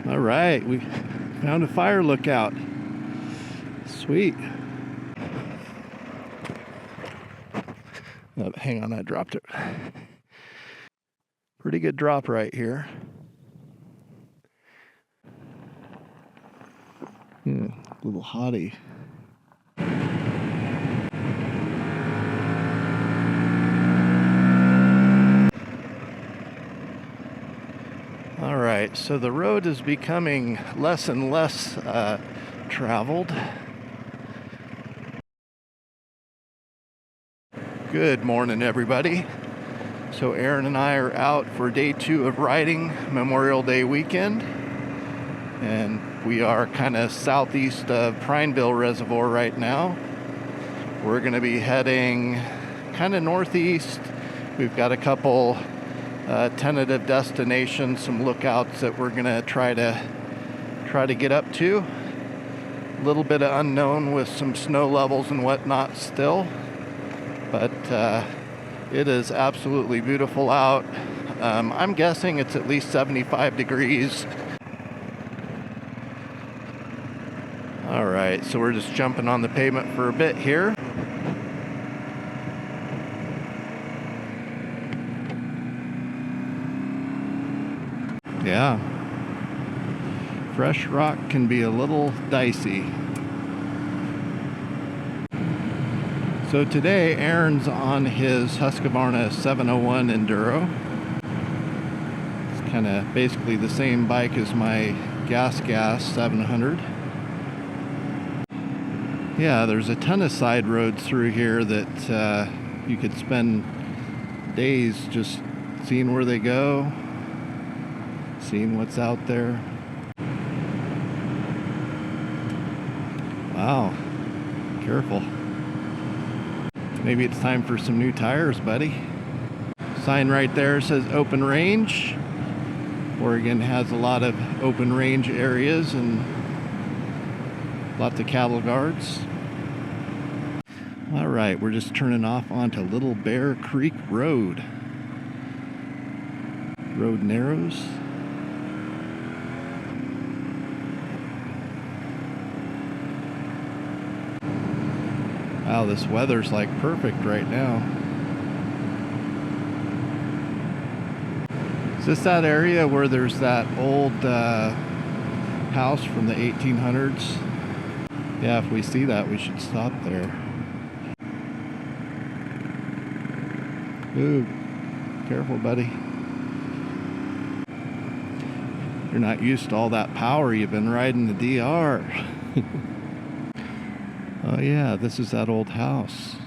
All right, we found a fire lookout. Sweet. Oh, hang on, I dropped it. Pretty good drop right here. A little hottie. All right, so the road is becoming less and less traveled. Good morning, everybody. So Aaron and I are out for day 2 of riding Memorial Day weekend. And we are kind of southeast of Prineville Reservoir right now. We're going to be heading kind of northeast. We've got a couple tentative destinations, some lookouts that we're going to try to get up to. A little bit of unknown with some snow levels and whatnot still. But it is absolutely beautiful out. I'm guessing it's at least 75 degrees. All right, so we're just jumping on the pavement for a bit here. Yeah, fresh rock can be a little dicey. So today, Aaron's on his Husqvarna 701 Enduro. It's kind of basically the same bike as my Gas 700. Yeah, there's a ton of side roads through here that you could spend days just seeing where they go, seeing what's out there. Wow, careful. Maybe it's time for some new tires, buddy. Sign right there says open range. Oregon has a lot of open range areas and lots of cattle guards. All right, we're just turning off onto Little Bear Creek Road. Road narrows. Wow, this weather's like perfect right now. Is this that area where there's that old house from the 1800s? Yeah, if we see that, we should stop there. Ooh, careful, buddy. You're not used to all that power. You've been riding the DR. Oh yeah, this is that old house.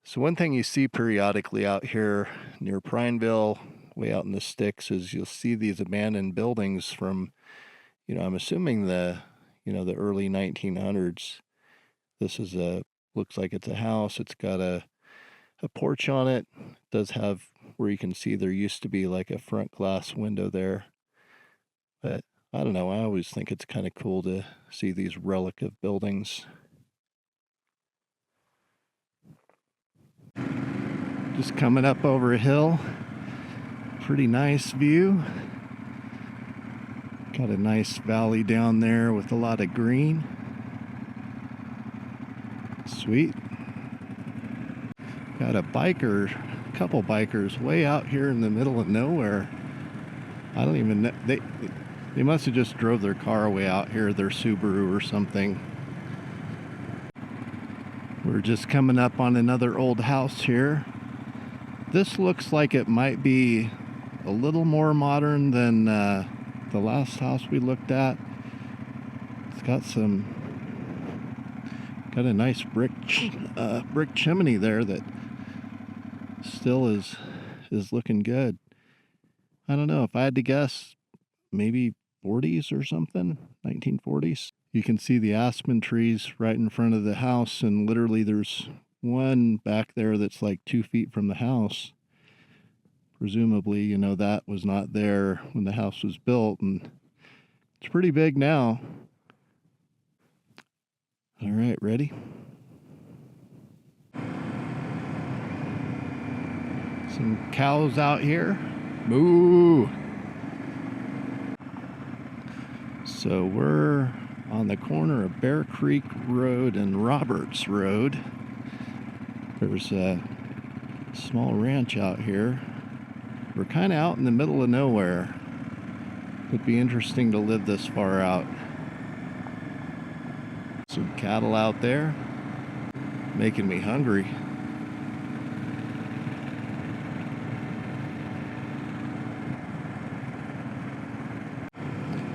So one thing you see periodically out here near Prineville, way out in the sticks, is you'll see these abandoned buildings from, I'm assuming the early 1900s. This is looks like it's a house. It's got a porch on it. It does have where you can see there used to be like a front glass window there. But I don't know, I always think it's kind of cool to see these relic of buildings. Just coming up over a hill. Pretty nice view. Got a nice valley down there with a lot of green. Sweet. Got a couple bikers way out here in the middle of nowhere. I don't even know. They must have just drove their car way out here, their Subaru or something. We're just coming up on another old house here. This looks like it might be a little more modern than the last house we looked at. It's got a nice brick chimney there that still is looking good. I don't know, if I had to guess, maybe 40s or something, 1940s. You can see the aspen trees right in front of the house, and literally there's one back there that's like 2 feet from the house. Presumably, that was not there when the house was built, and it's pretty big now. All right, ready? Some cows out here. Moo! So we're on the corner of Bear Creek Road and Roberts Road. There's a small ranch out here. We're kind of out in the middle of nowhere. It'd be interesting to live this far out. Some cattle out there, making me hungry.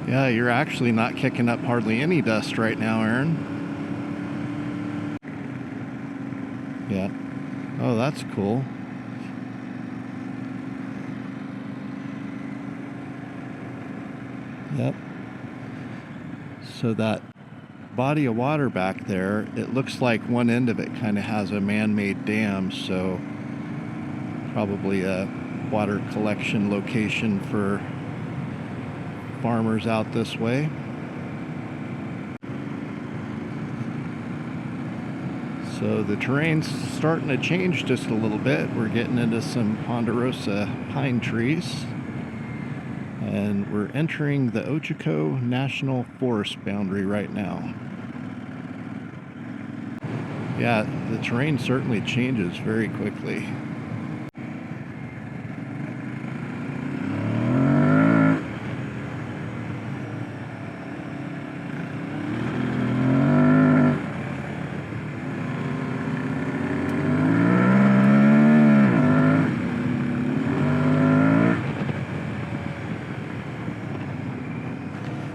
Yeah, you're actually not kicking up hardly any dust right now, Aaron. Yeah. Oh, that's cool. Yep. So that body of water back there, it looks like one end of it kind of has a man-made dam, so probably a water collection location for farmers out this way. So the terrain's starting to change just a little bit. We're getting into some ponderosa pine trees, and we're entering the Ochoco National Forest boundary right now. Yeah, the terrain certainly changes very quickly.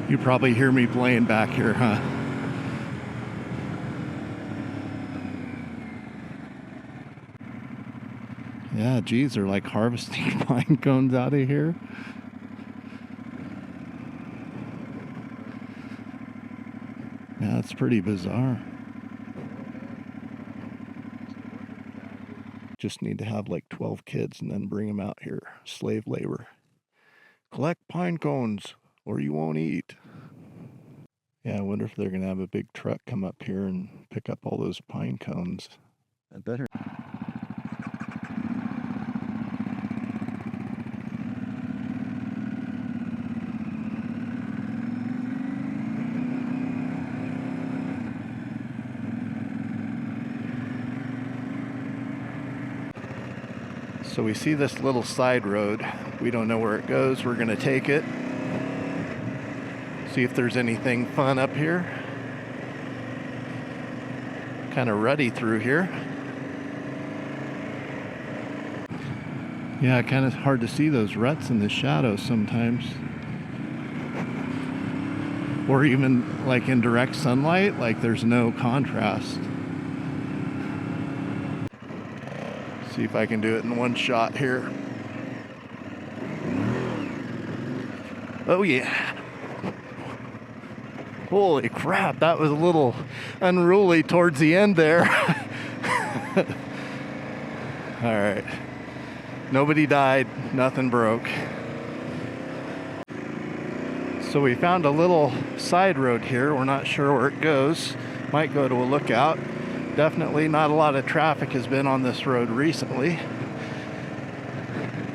You probably hear me playing back here, huh? Yeah, geez, they're like harvesting pine cones out of here. Yeah, it's pretty bizarre. Just need to have like 12 kids and then bring them out here. Slave labor. Collect pine cones or you won't eat. Yeah, I wonder if they're going to have a big truck come up here and pick up all those pine cones. I better. So we see this little side road. We don't know where it goes. We're going to take it. See if there's anything fun up here. Kind of ruddy through here. Yeah, kind of hard to see those ruts in the shadows sometimes. Or even like in direct sunlight, like there's no contrast. See if I can do it in one shot here. Oh yeah. Holy crap, that was a little unruly towards the end there. All right. Nobody died, nothing broke. So we found a little side road here. We're not sure where it goes. Might go to a lookout. Definitely not a lot of traffic has been on this road recently,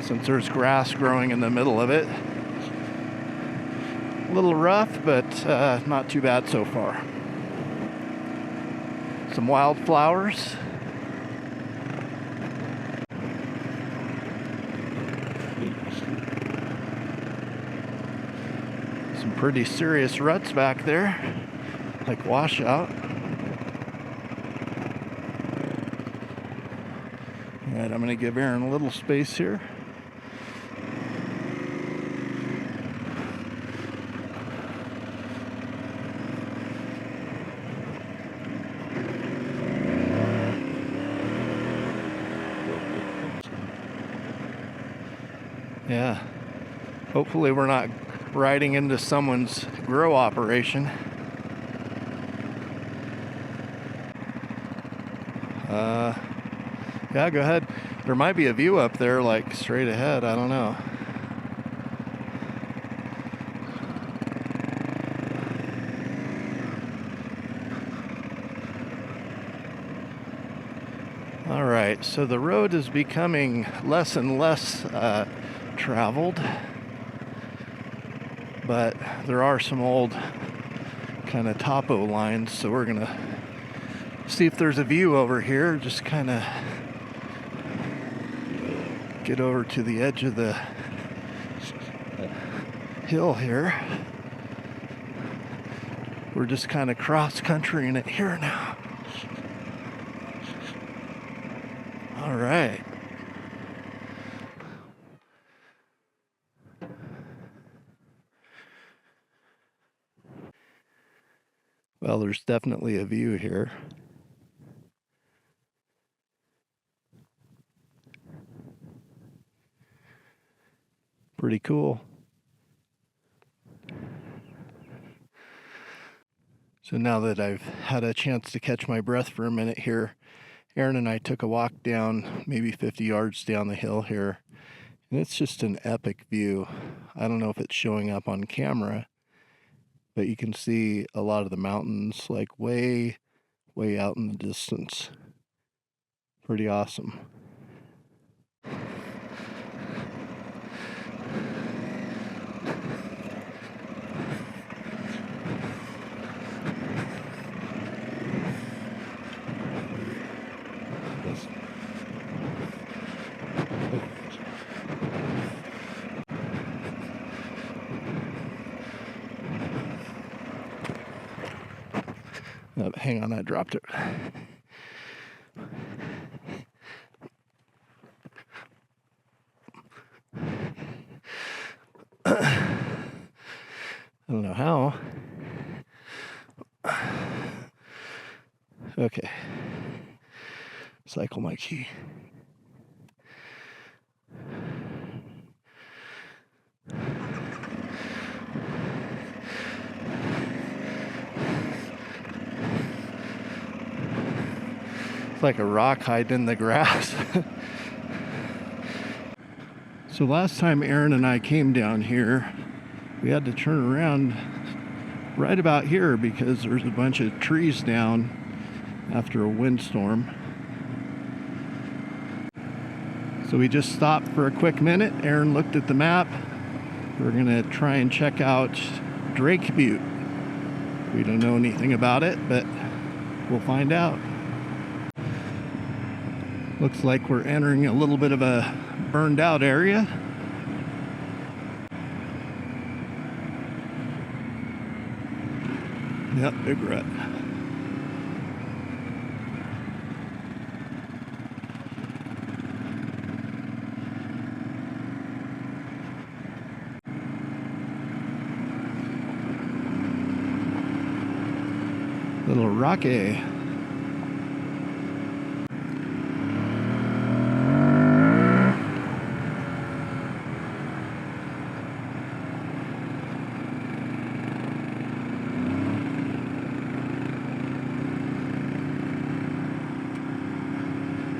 since there's grass growing in the middle of it. A little rough, but not too bad so far. Some wildflowers. Some pretty serious ruts back there, like washout. All right, I'm going to give Aaron a little space here. Yeah, hopefully we're not riding into someone's grow operation. Yeah, go ahead. There might be a view up there, like straight ahead. I don't know. All right. right, so the road is becoming less and less traveled, but there are some old kind of topo lines, so we're gonna see if there's a view over here. Just kind of get over to the edge of the hill here. We're just kind of cross-countrying it here now. All right. Well, there's definitely a view here. Pretty cool. So now that I've had a chance to catch my breath for a minute here, Aaron and I took a walk down, maybe 50 yards down the hill here, and it's just an epic view. I don't know if it's showing up on camera, but you can see a lot of the mountains like way out in the distance. Pretty awesome. Oh, hang on, I dropped it. I don't know how. Okay. Cycle my key. It's like a rock hiding in the grass. So last time Aaron and I came down here, we had to turn around right about here because there's a bunch of trees down after a windstorm. So we just stopped for a quick minute. Aaron looked at the map. We're gonna try and check out Drake Butte. We don't know anything about it, but we'll find out. Looks like we're entering a little bit of a burned out area. Yep, big rut. Little rocky.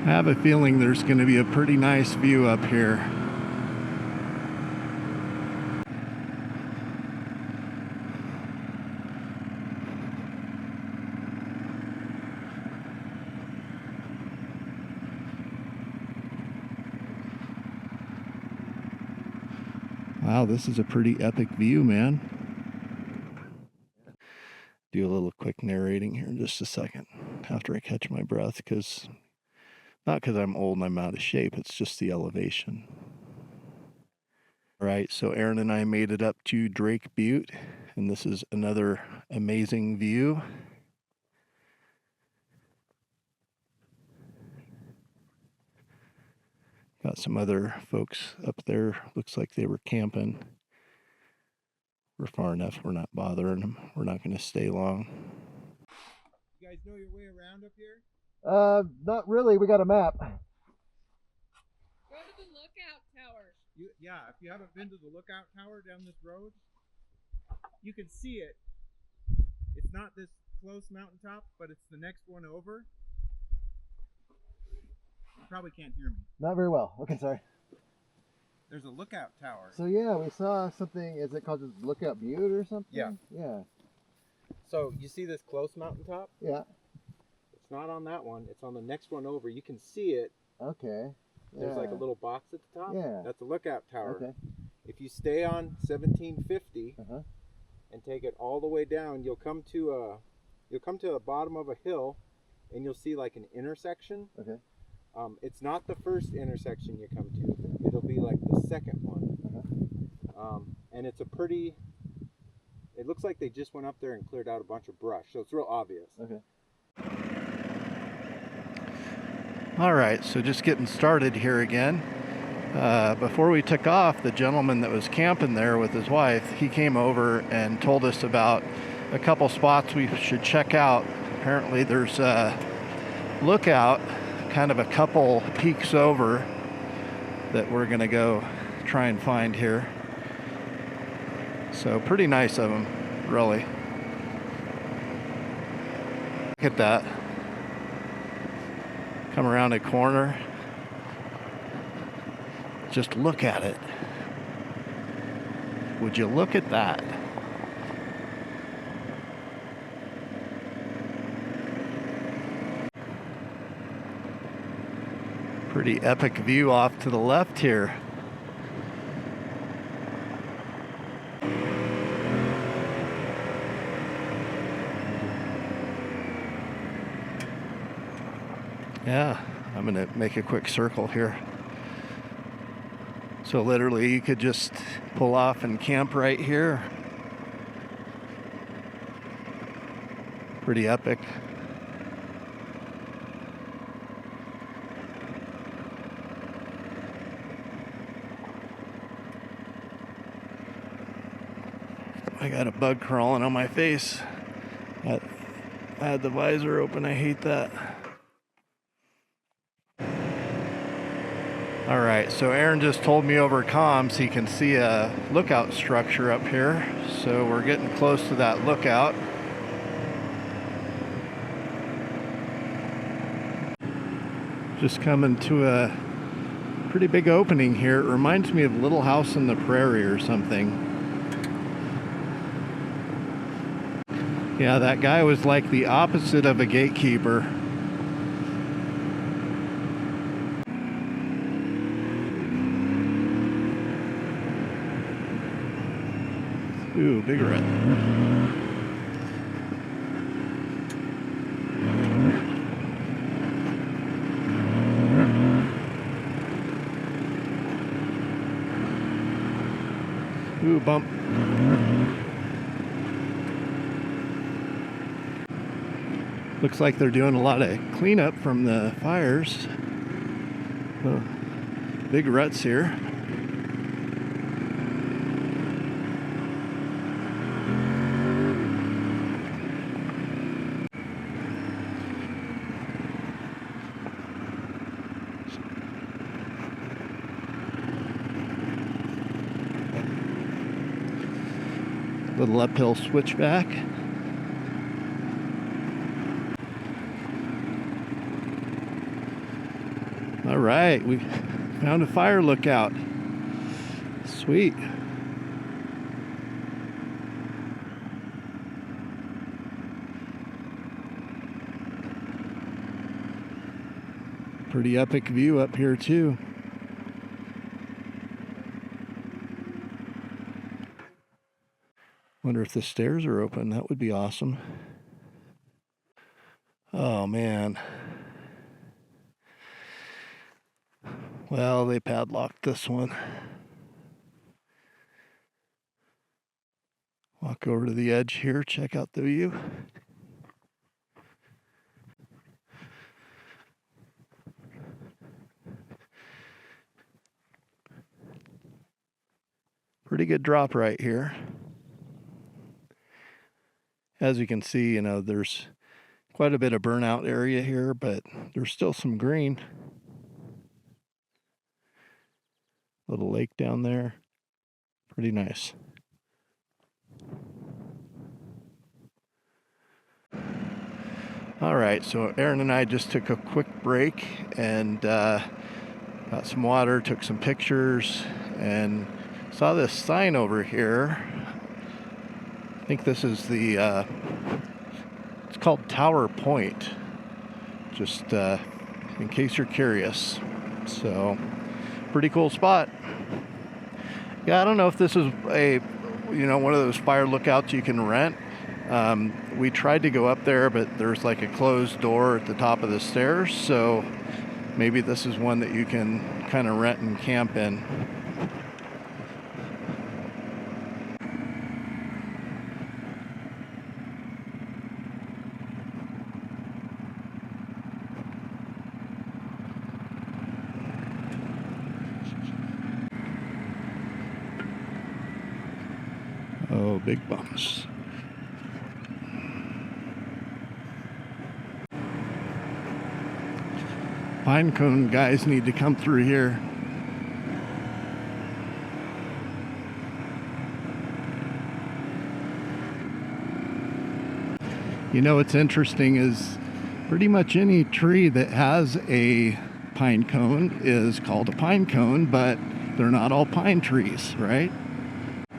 I have a feeling there's going to be a pretty nice view up here. Wow, this is a pretty epic view, man. Do a little quick narrating here in just a second after I catch my breath, because not because I'm old and I'm out of shape, it's just the elevation. All right, so Aaron and I made it up to Drake Butte, and this is another amazing view. Got some other folks up there. Looks like they were camping. We're far enough, we're not bothering them. We're not going to stay long. You guys know your way around up here? Not really. We got a map. Go to the lookout tower. Yeah, if you haven't been to the lookout tower down this road, you can see it. It's not this close mountaintop, but it's the next one over. You probably can't hear me. Not very well. Okay, sorry. There's a lookout tower. So yeah, we saw something. Is it called Lookout Butte or something? Yeah. Yeah. So you see this close mountaintop? Yeah. It's not on that one. It's on the next one over. You can see it Okay. There's like a little box at the top. Yeah. That's a lookout tower. Okay. If you stay on 1750 Uh-huh. and take it all the way down, you'll come to the bottom of a hill, and you'll see like an intersection. Okay. It's not the first intersection you come to. It'll be like the second one. Uh-huh. And it's a pretty. It looks like they just went up there and cleared out a bunch of brush, so it's real obvious. Okay. All right, so just getting started here again. Before we took off, the gentleman that was camping there with his wife, he came over and told us about a couple spots we should check out. Apparently there's a lookout kind of a couple peaks over that we're gonna go try and find here. So pretty nice of them, really. Look at that. Come around a corner. Just look at it. Would you look at that? Pretty epic view off to the left here. Yeah, I'm gonna make a quick circle here. So literally you could just pull off and camp right here. Pretty epic. I got a bug crawling on my face. I had the visor open, I hate that. All right, so Aaron just told me over comms he can see a lookout structure up here. So we're getting close to that lookout. Just coming to a pretty big opening here. It reminds me of Little House on the Prairie or something. Yeah, that guy was like the opposite of a gatekeeper. Ooh, big red. Ooh, bump. Looks like they're doing a lot of cleanup from the fires. Oh, big ruts here. Little uphill switchback. All right, we found a fire lookout. Sweet. Pretty epic view up here too. Wonder if the stairs are open. That would be awesome. Oh man. Well, they padlocked this one. Walk over to the edge here, check out the view. Pretty good drop right here. As you can see, you know, there's quite a bit of burnout area here, but there's still some green. Little lake down there. Pretty nice. All right, so Aaron and I just took a quick break and got some water, took some pictures, and saw this sign over here. I think this is the, it's called Tower Point, just in case you're curious. So pretty cool spot. Yeah, I don't know if this is one of those fire lookouts you can rent. We tried to go up there, but there's like a closed door at the top of the stairs, so maybe this is one that you can kind of rent and camp in. Oh, big bumps. Pine cone guys need to come through here. You know what's interesting is pretty much any tree that has a pine cone is called a pine cone, but they're not all pine trees, right?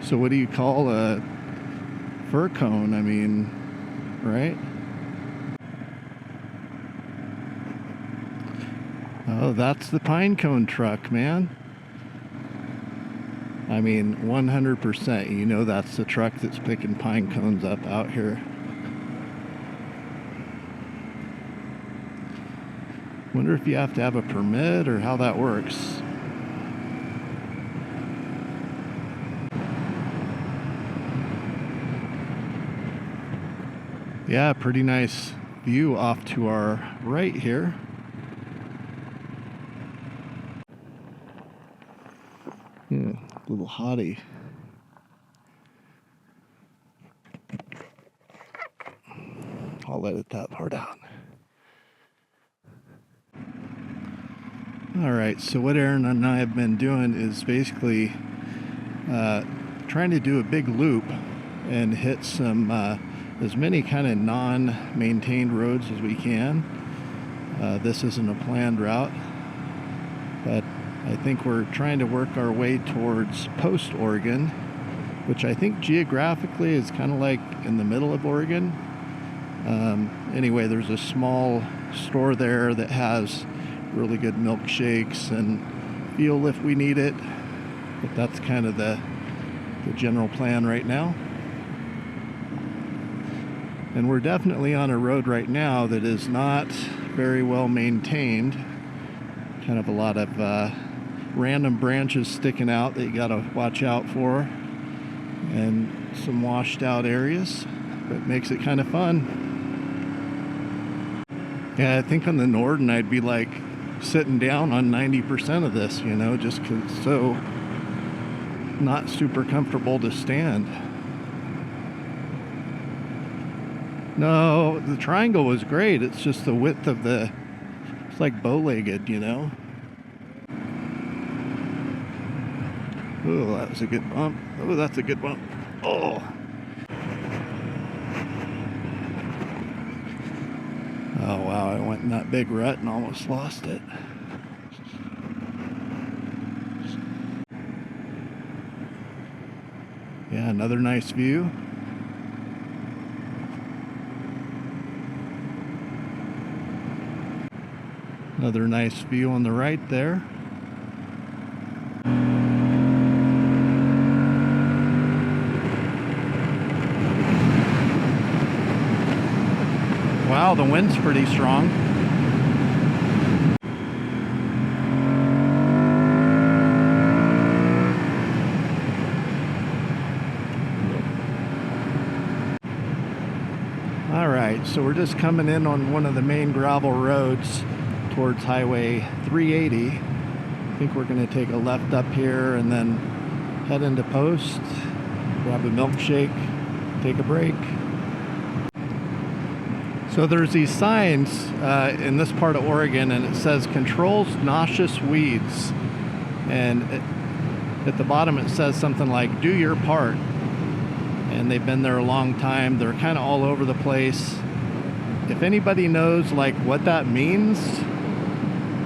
So what do you call a fir cone? I mean, right? Oh, that's the pine cone truck, man. I mean, 100%. You know that's the truck that's picking pine cones up out here. Wonder if you have to have a permit or how that works. Yeah, pretty nice view off to our right here. Yeah, a little hottie. I'll edit that part out. All right, so what Aaron and I have been doing is basically trying to do a big loop and hit some as many kind of non-maintained roads as we can. This isn't a planned route, but I think we're trying to work our way towards Post, Oregon, which I think geographically is kind of like in the middle of Oregon. Anyway, there's a small store there that has really good milkshakes and fuel if we need it, but that's kind of the general plan right now. And we're definitely on a road right now that is not very well maintained. Kind of a lot of random branches sticking out that you gotta watch out for, and some washed out areas, but makes it kind of fun. Yeah, I think on the Norden I'd be like sitting down on 90% of this, you know, just 'cause it's so not super comfortable to stand. No, the triangle was great. It's just the width of it's like bow-legged, you know. Oh, that was a good bump. Oh, that's a good bump. Oh. Oh, wow, I went in that big rut and almost lost it. Yeah, another nice view. Another nice view on the right there. Wow, the wind's pretty strong. All right, so we're just coming in on one of the main gravel roads towards Highway 380. I think we're going to take a left up here and then head into Post, grab a milkshake, take a break. So there's these signs in this part of Oregon, and it says controls noxious weeds, and at the bottom it says something like do your part, and they've been there a long time. They're kind of all over the place. If anybody knows like what that means,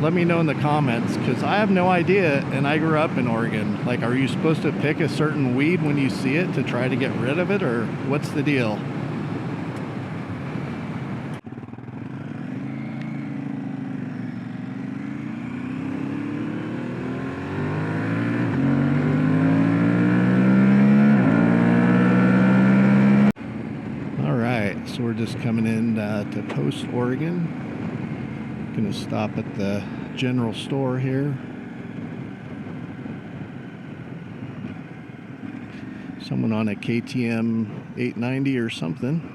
let me know in the comments, because I have no idea, and I grew up in Oregon. Like, are you supposed to pick a certain weed when you see it to try to get rid of it, or what's the deal? just coming in to Post, Oregon. Gonna stop at the general store here. Someone on a KTM 890 or something.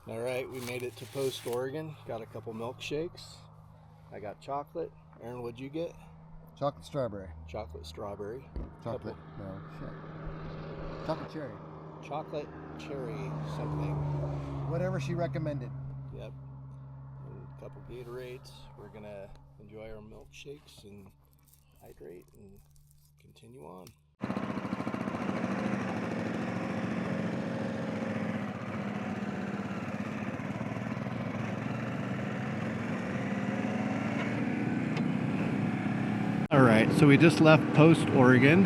All right, we made it to Post, Oregon. Got a couple milkshakes. I got chocolate. Aaron, what'd you get? Chocolate strawberry. Chocolate strawberry. Chocolate. No, shit. Chocolate cherry. Chocolate cherry something. Whatever she recommended. Yep. And a couple Gatorades. We're gonna enjoy our milkshakes and hydrate and continue on. Alright, so we just left Post, Oregon.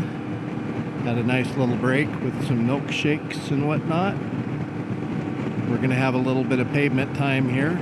Had a nice little break with some milkshakes and whatnot. We're going to have a little bit of pavement time here.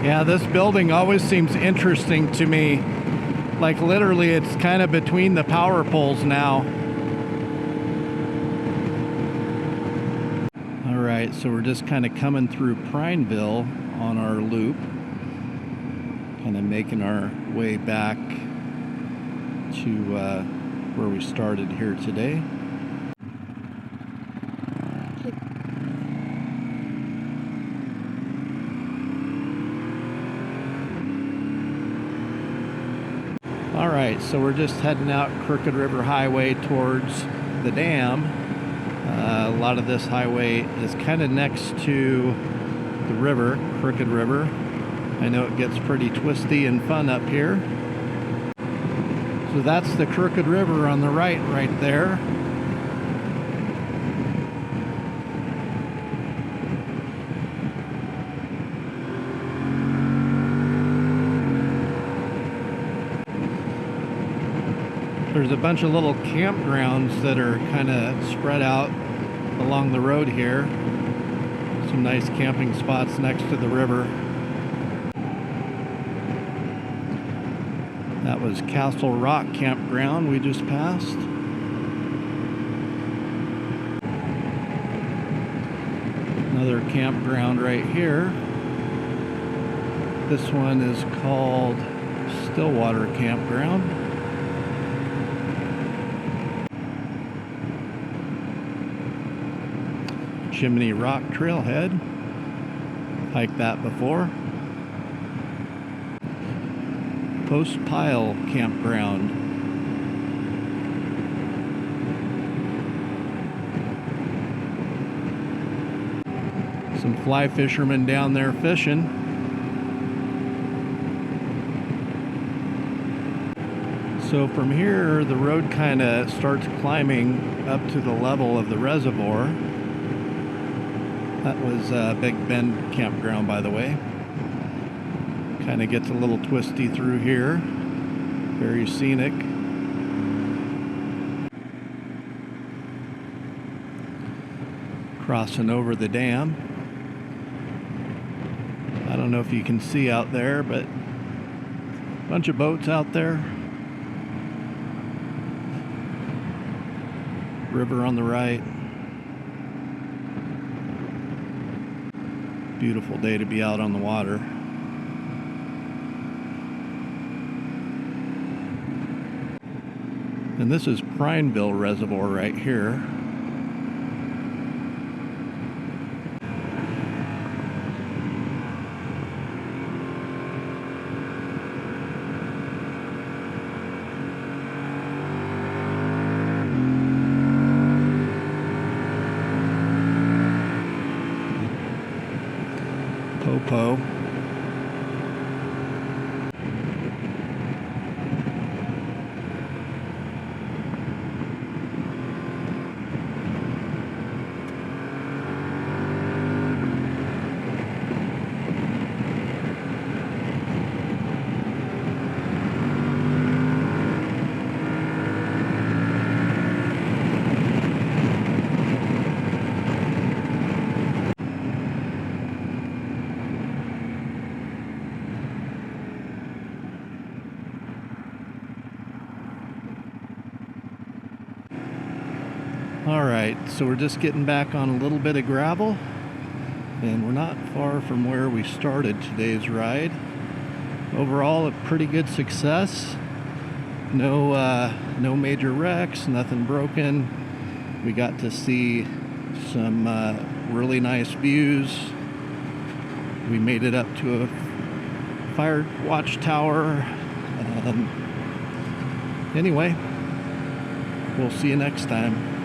Yeah, this building always seems interesting to me. Like literally it's kind of between the power poles now. All right, so we're just kind of coming through Prineville on our loop. Kind of making our way back to where we started here today. All right, so we're just heading out Crooked River Highway towards the dam. A lot of this highway is kind of next to the river, Crooked River. I know it gets pretty twisty and fun up here. So that's the Crooked River on the right there. There's a bunch of little campgrounds that are kind of spread out along the road here. Some nice camping spots next to the river. That was Castle Rock Campground we just passed. Another campground right here. This one is called Stillwater Campground. Chimney Rock Trailhead. Hiked that before. Post Pile Campground. Some fly fishermen down there fishing. So from here, the road kind of starts climbing up to the level of the reservoir. That was Big Bend Campground, by the way. Kind of gets a little twisty through here. Very scenic. Crossing over the dam. I don't know if you can see out there, but a bunch of boats out there. River on the right. Beautiful day to be out on the water. And this is Prineville Reservoir right here. Popo. Alright, so we're just getting back on a little bit of gravel, and we're not far from where we started today's ride. Overall, a pretty good success. No major wrecks, nothing broken. We got to see some really nice views. We made it up to a fire watchtower. Anyway, we'll see you next time.